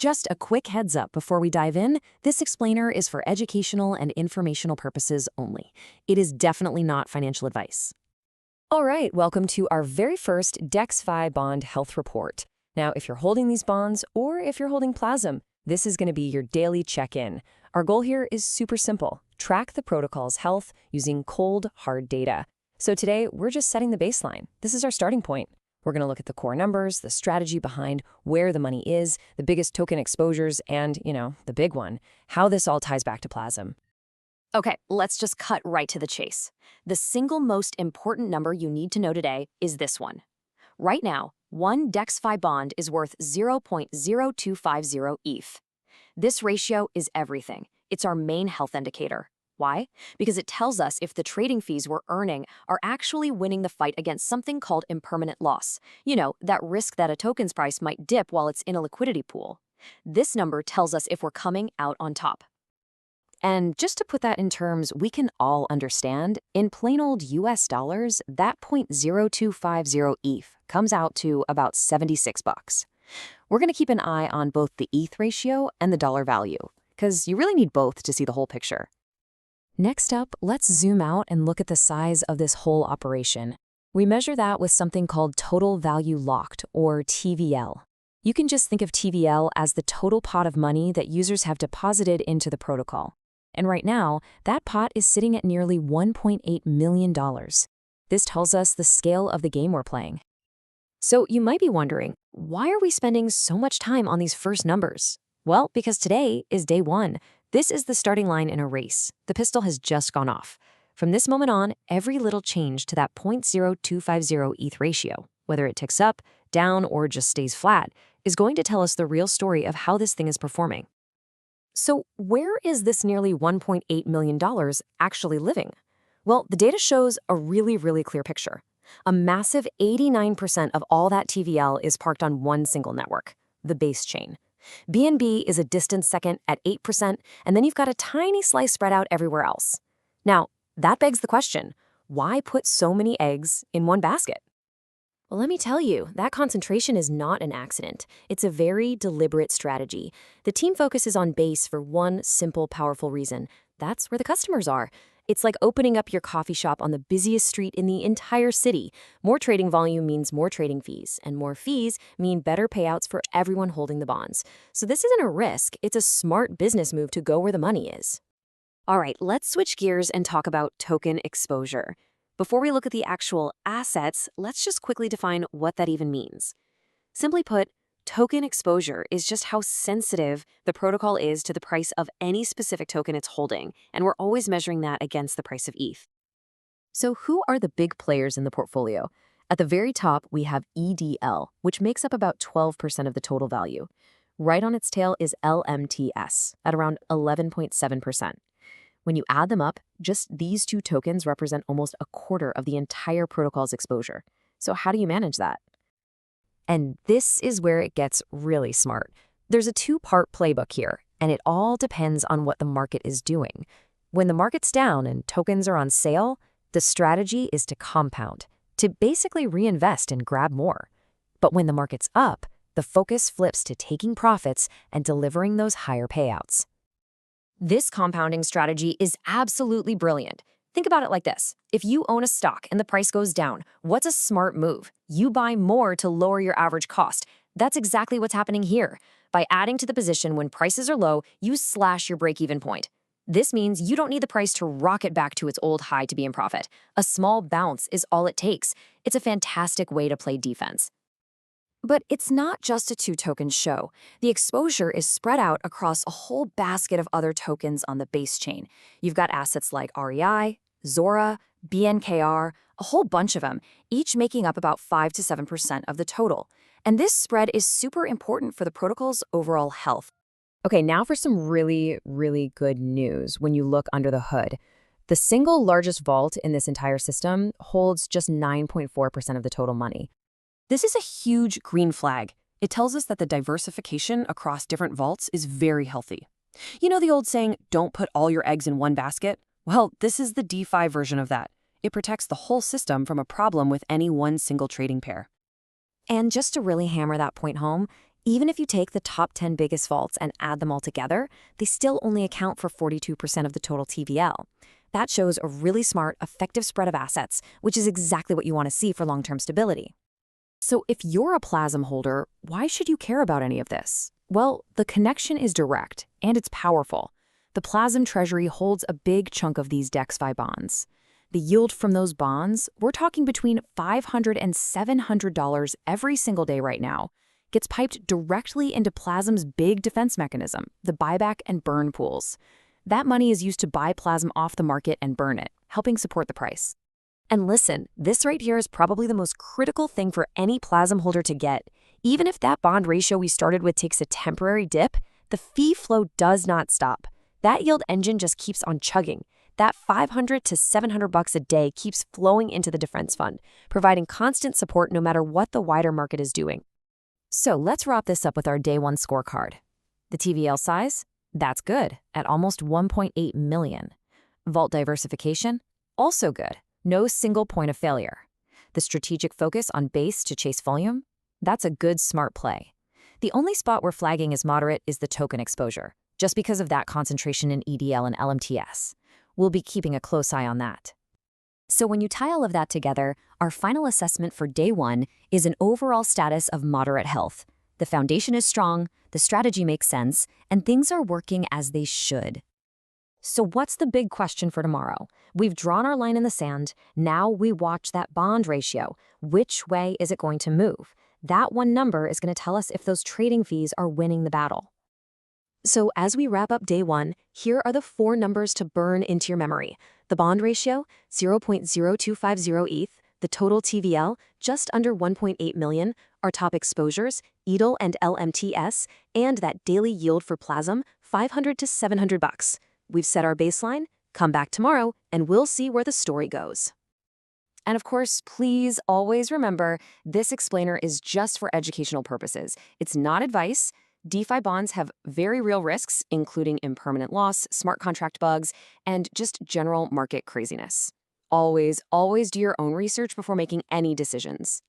Just a quick heads up before we dive in, this explainer is for educational and informational purposes only. It is definitely not financial advice. All right, welcome to our very first DEXFI bond health report. Now, if you're holding these bonds or if you're holding Plasm, this is going to be your daily check-in. Our goal here is super simple: track the protocol's health using cold, hard data. So today, we're just setting the baseline. This is our starting point. We're going to look at the core numbers, the strategy behind where the money is, the biggest token exposures, and, the big one, how this all ties back to Plasm. Okay, let's just cut right to the chase. The single most important number you need to know today is this one. Right now, one DEXFI bond is worth 0.0250 ETH. This ratio is everything. It's our main health indicator. Why? Because it tells us if the trading fees we're earning are actually winning the fight against something called impermanent loss. That risk that a token's price might dip while it's in a liquidity pool. This number tells us if we're coming out on top. And just to put that in terms we can all understand, in plain old US dollars, that 0.0250 ETH comes out to about $76. We're going to keep an eye on both the ETH ratio and the dollar value, because you really need both to see the whole picture. Next up, let's zoom out and look at the size of this whole operation. We measure that with something called Total Value Locked, or TVL. You can just think of TVL as the total pot of money that users have deposited into the protocol. And right now, that pot is sitting at nearly $1.8 million. This tells us the scale of the game we're playing. So you might be wondering, why are we spending so much time on these first numbers? Well, because today is day one. This is the starting line in a race. The pistol has just gone off. From this moment on, every little change to that 0.0250 ETH ratio, whether it ticks up, down, or just stays flat, is going to tell us the real story of how this thing is performing. So where is this nearly $1.8 million actually living? Well, the data shows a really, really clear picture. A massive 89% of all that TVL is parked on one single network, the base chain. BNB is a distant second at 8%, and then you've got a tiny slice spread out everywhere else. Now, that begs the question, why put so many eggs in one basket? Well, let me tell you, that concentration is not an accident. It's a very deliberate strategy. The team focuses on base for one simple, powerful reason. That's where the customers are. It's like opening up your coffee shop on the busiest street in the entire city. More trading volume means more trading fees, and more fees mean better payouts for everyone holding the bonds. So this isn't a risk, it's a smart business move to go where the money is. All right, let's switch gears and talk about token exposure. Before we look at the actual assets, let's just quickly define what that even means. Simply put, token exposure is just how sensitive the protocol is to the price of any specific token it's holding, and we're always measuring that against the price of ETH. So who are the big players in the portfolio? At the very top, we have EDL, which makes up about 12% of the total value. Right on its tail is LMTS, at around 11.7%. When you add them up, just these two tokens represent almost a quarter of the entire protocol's exposure. So how do you manage that? And this is where it gets really smart. There's a two-part playbook here, and it all depends on what the market is doing. When the market's down and tokens are on sale, the strategy is to compound, to basically reinvest and grab more. But when the market's up, the focus flips to taking profits and delivering those higher payouts. This compounding strategy is absolutely brilliant. Think about it like this. If you own a stock and the price goes down, what's a smart move? You buy more to lower your average cost. That's exactly what's happening here. By adding to the position when prices are low, you slash your break-even point. This means you don't need the price to rocket back to its old high to be in profit. A small bounce is all it takes. It's a fantastic way to play defense. But it's not just a two-token show. The exposure is spread out across a whole basket of other tokens on the base chain. You've got assets like REI, Zora, BNKR, a whole bunch of them, each making up about 5 to 7% of the total. And this spread is super important for the protocol's overall health. Okay, now for some really, really good news when you look under the hood. The single largest vault in this entire system holds just 9.4% of the total money. This is a huge green flag. It tells us that the diversification across different vaults is very healthy. You know the old saying, don't put all your eggs in one basket? Well, this is the DeFi version of that. It protects the whole system from a problem with any one single trading pair. And just to really hammer that point home, Even if you take the top 10 biggest vaults and add them all together, they still only account for 42% of the total TVL. That shows a really smart, effective spread of assets, which is exactly what you want to see for long-term stability. So if you're a Plasm holder, why should you care about any of this? Well, the connection is direct, and it's powerful. The Plasm Treasury holds a big chunk of these DEXFI bonds. The yield from those bonds, we're talking between $500 and $700 every single day right now, gets piped directly into Plasm's big defense mechanism, the buyback and burn pools. That money is used to buy Plasm off the market and burn it, helping support the price. And listen, this right here is probably the most critical thing for any Plasm holder to get. Even if that bond ratio we started with takes a temporary dip, the fee flow does not stop. That yield engine just keeps on chugging. That $500 to $700 a day keeps flowing into the defense fund, providing constant support no matter what the wider market is doing. So let's wrap this up with our day one scorecard. The TVL size? That's good, at almost 1.8 million. Vault diversification? Also good, no single point of failure. The strategic focus on base to chase volume? That's a good, smart play. The only spot we're flagging as moderate is the token exposure, just because of that concentration in EDL and LMTS. We'll be keeping a close eye on that. So when you tie all of that together, our final assessment for day one is an overall status of moderate health. The foundation is strong, the strategy makes sense, and things are working as they should. So what's the big question for tomorrow? We've drawn our line in the sand. Now we watch that bond ratio. Which way is it going to move? That one number is going to tell us if those trading fees are winning the battle. So as we wrap up day one, here are the 4 numbers to burn into your memory. The bond ratio, 0.0250 ETH, the total TVL, just under 1.8 million, our top exposures, ETH and LMTS, and that daily yield for Plasm, $500 to $700. We've set our baseline. Come back tomorrow, and we'll see where the story goes. And of course, please always remember, this explainer is just for educational purposes. It's not advice. DeFi bonds have very real risks, including impermanent loss, smart contract bugs, and just general market craziness. Always do your own research before making any decisions.